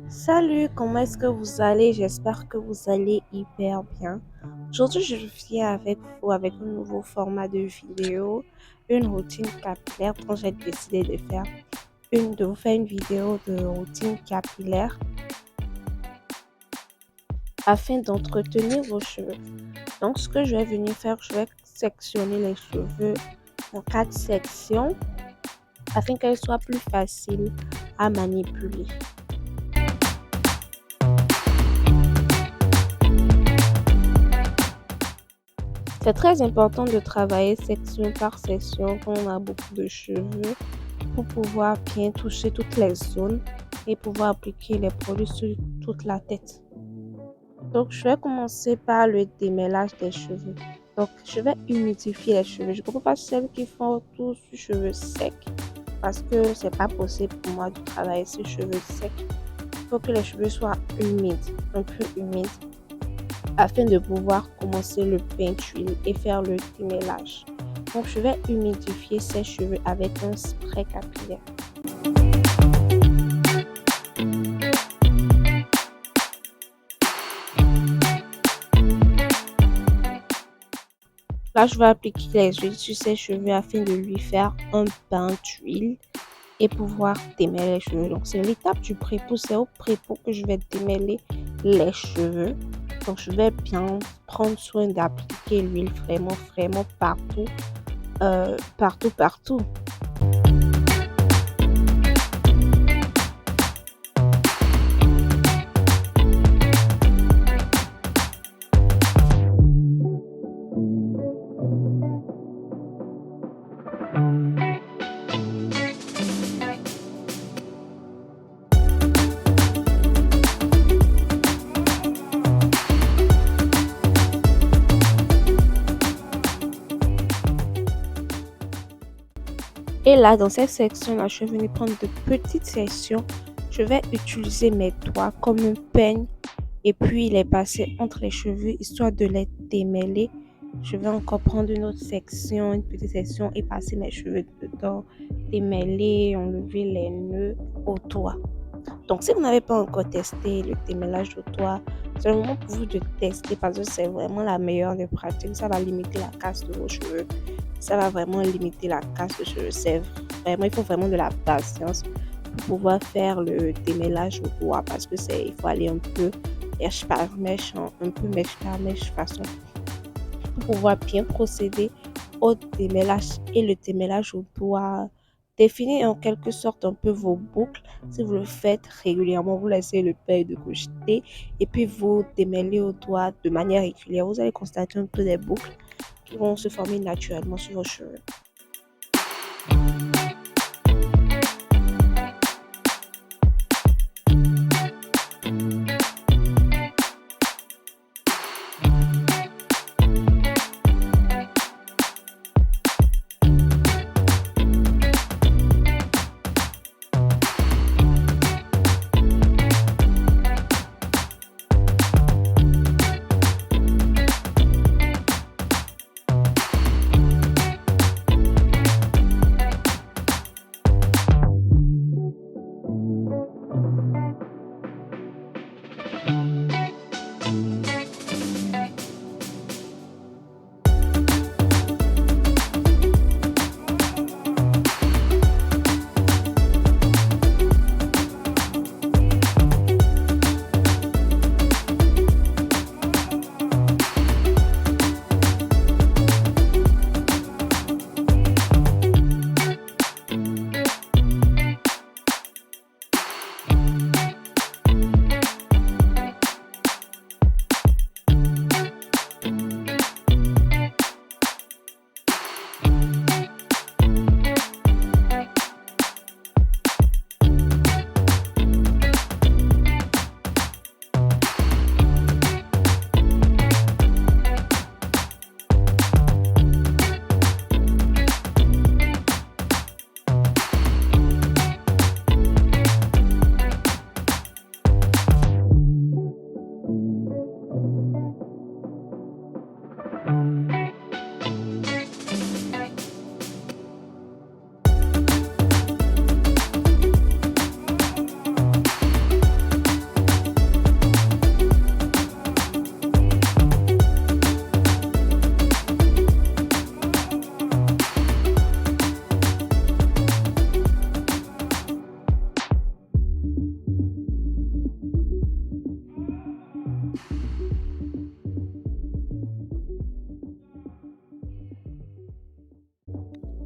Salut, comment est-ce que vous allez? J'espère que vous allez hyper bien. Aujourd'hui, je viens avec vous avec un nouveau format de vidéo, une routine capillaire dont j'ai décidé de vous faire une vidéo de routine capillaire afin d'entretenir vos cheveux. Donc, ce que je vais venir faire, je vais sectionner les cheveux en 4 sections afin qu'elles soient plus faciles à manipuler. C'est très important de travailler section par section quand on a beaucoup de cheveux pour pouvoir bien toucher toutes les zones et pouvoir appliquer les produits sur toute la tête. Donc, je vais commencer par le démêlage des cheveux. Donc, je vais humidifier les cheveux. Je ne comprends pas celles qui font tout sur cheveux secs parce que c'est pas possible pour moi de travailler sur cheveux secs. Il faut que les cheveux soient humides, un peu humides, afin de pouvoir commencer le peinture et faire le démêlage. Donc, je vais humidifier ces cheveux avec un spray capillaire. Là, je vais appliquer les huiles sur ses cheveux afin de lui faire un bain d'huile et pouvoir démêler les cheveux. Donc, c'est l'étape du prépou. C'est au prépou que je vais démêler les cheveux. Donc, je vais bien prendre soin d'appliquer l'huile vraiment partout. Partout. Et là, dans cette section-là, je vais venir prendre de petites sections. Je vais utiliser mes doigts comme un peigne et puis les passer entre les cheveux histoire de les démêler. Je vais encore prendre une autre section, une petite section et passer mes cheveux dedans, démêler, enlever les nœuds au doigt. Donc, si vous n'avez pas encore testé le démêlage au doigt, c'est le moment pour vous de tester parce que c'est vraiment la meilleure des pratiques. Ça va limiter la casse de vos cheveux. Ça va vraiment limiter la casse de cheveux. Il faut vraiment de la patience pour pouvoir faire le démêlage au doigt parce que il faut aller un peu mèche par mèche, façon pour pouvoir bien procéder au démêlage. Et le démêlage au doigt définit en quelque sorte un peu vos boucles. Si vous le faites régulièrement, vous laissez le peigne de côté et puis vous démêlez au doigt de manière régulière. Vous allez constater un peu des boucles qui vont se former naturellement sur vos cheveux.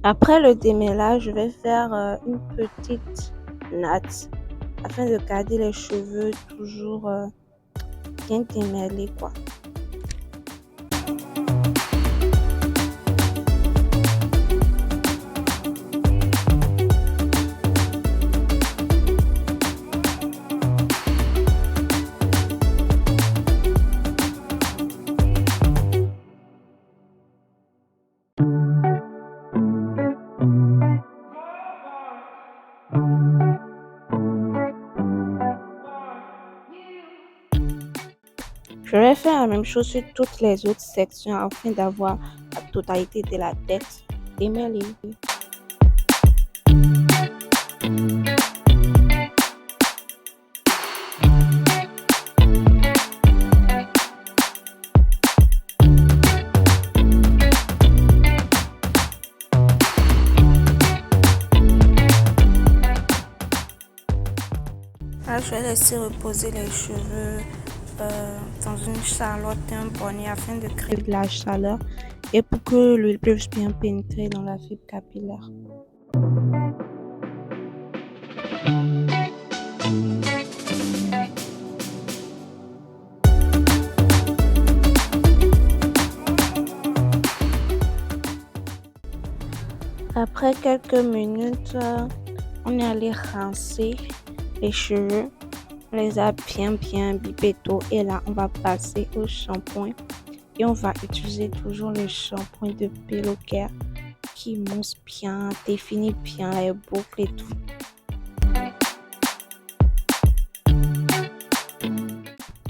Après le démêlage, je vais faire une petite natte afin de garder les cheveux toujours bien démêlés, quoi. Je vais faire la même chose sur toutes les autres sections afin d'avoir la totalité de la tête démêlée. Là, je vais laisser reposer les cheveux dans une charlotte et un bonnet afin de créer de la chaleur et pour que l'huile puisse bien pénétrer dans la fibre capillaire. Après quelques minutes, on est allé rincer les cheveux. On les a bien imbibés d'eau et là, on va passer au shampoing. Et on va utiliser toujours le shampoing de Bellocare qui mousse bien, définit bien les boucles et tout.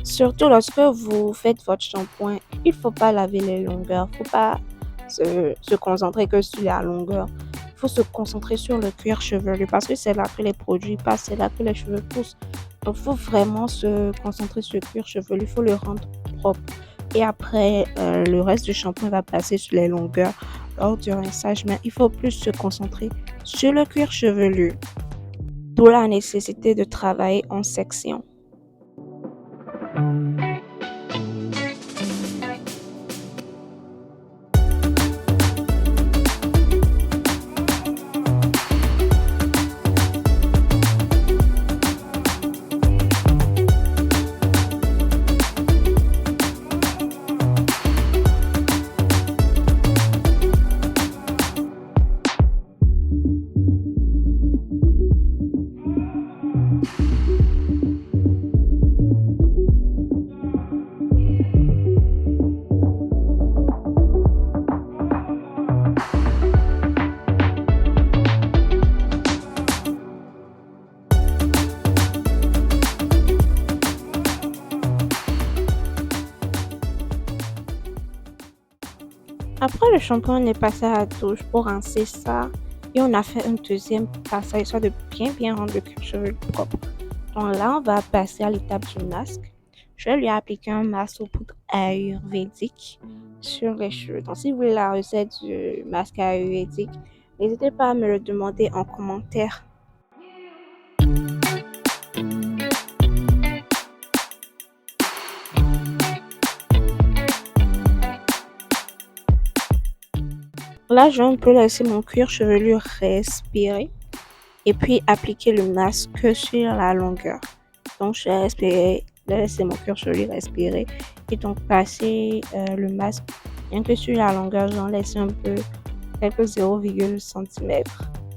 Surtout lorsque vous faites votre shampoing, il faut pas laver les longueurs, faut pas se concentrer que sur la longueur. Il faut se concentrer sur le cuir chevelu parce que c'est là que les produits passent, c'est là que les cheveux poussent. Donc, il faut vraiment se concentrer sur le cuir chevelu, il faut le rendre propre. Et après, le reste du shampoing va passer sur les longueurs lors du rinçage, mais il faut plus se concentrer sur le cuir chevelu. D'où la nécessité de travailler en section. Après le shampoing, on est passé à la douche pour rincer ça et on a fait un deuxième passage histoire de bien rendre le cuir chevelu propre. Donc là, on va passer à l'étape du masque. Je vais lui appliquer un masque aux poudres ayurvédiques sur les cheveux. Donc si vous voulez la recette du masque ayurvédique, n'hésitez pas à me le demander en commentaire. Là, je vais un peu laisser mon cuir chevelu respirer et puis appliquer le masque sur la longueur. Donc, je vais laisser mon cuir chevelu respirer et donc passer le masque bien que sur la longueur, j'en laisse un peu quelques 0,1 cm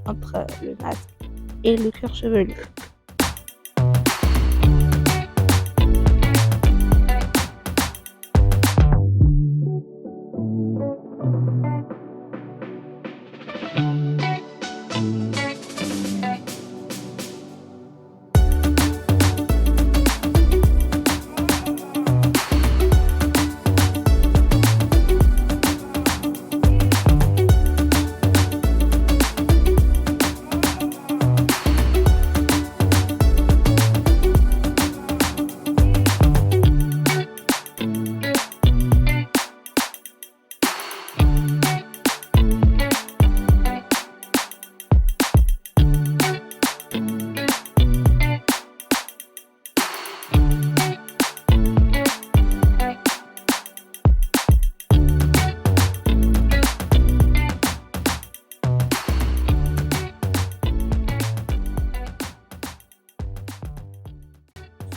entre le masque et le cuir chevelu.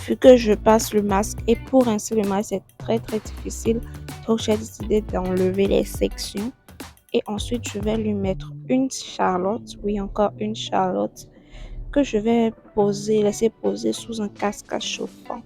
vu que je passe le masque et pour rincer le masque, c'est très très difficile. Donc, j'ai décidé d'enlever les sections. Et ensuite, je vais lui mettre une charlotte, oui, encore une charlotte, que je vais laisser poser sous un casque chauffant.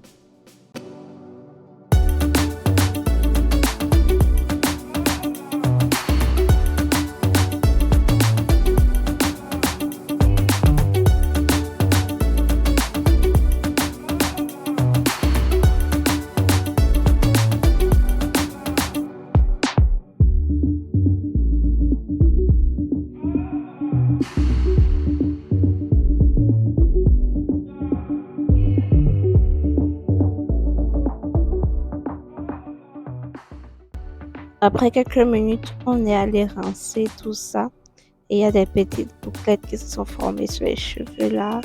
Après quelques minutes, on est allé rincer tout ça. Et il y a des petites bouclettes qui se sont formées sur les cheveux là.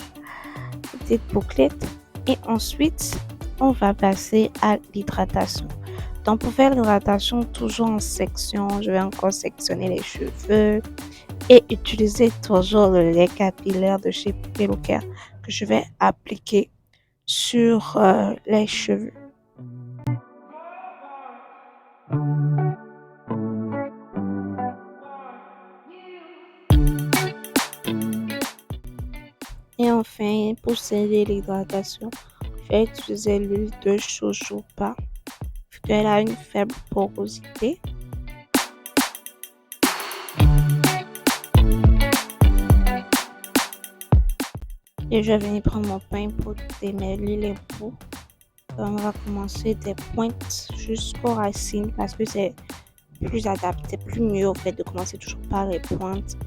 Petites bouclettes. Et ensuite, on va passer à l'hydratation. Donc pour faire l'hydratation, toujours en section, je vais encore sectionner les cheveux et utiliser toujours le lait capillaire de chez Hello Care que je vais appliquer sur les cheveux. Et enfin, pour sceller l'hydratation, je vais utiliser l'huile de jojoba vu qu'elle a une faible porosité. Et je vais venir prendre mon pain pour démêler les bouts. On va commencer des pointes jusqu'aux racines parce que c'est plus adapté, plus mieux au fait de commencer toujours par les pointes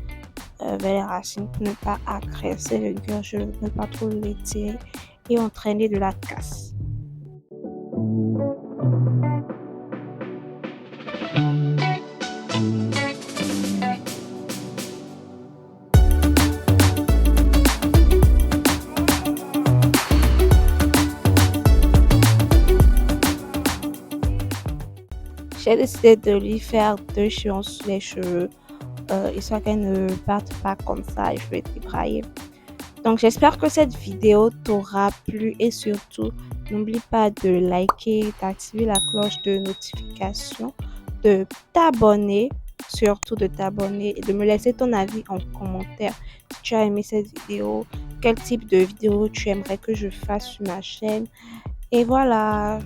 vers les racines pour ne pas agresser le gorge, ne pas trop l'étirer et entraîner de la casse. J'ai décidé de lui faire 2 chirons sur les cheveux, histoire qu'elle ne parte pas comme ça et je vais débrailler. Donc j'espère que cette vidéo t'aura plu et surtout n'oublie pas de liker, d'activer la cloche de notification, de t'abonner, surtout de t'abonner et de me laisser ton avis en commentaire si tu as aimé cette vidéo, quel type de vidéo tu aimerais que je fasse sur ma chaîne et voilà.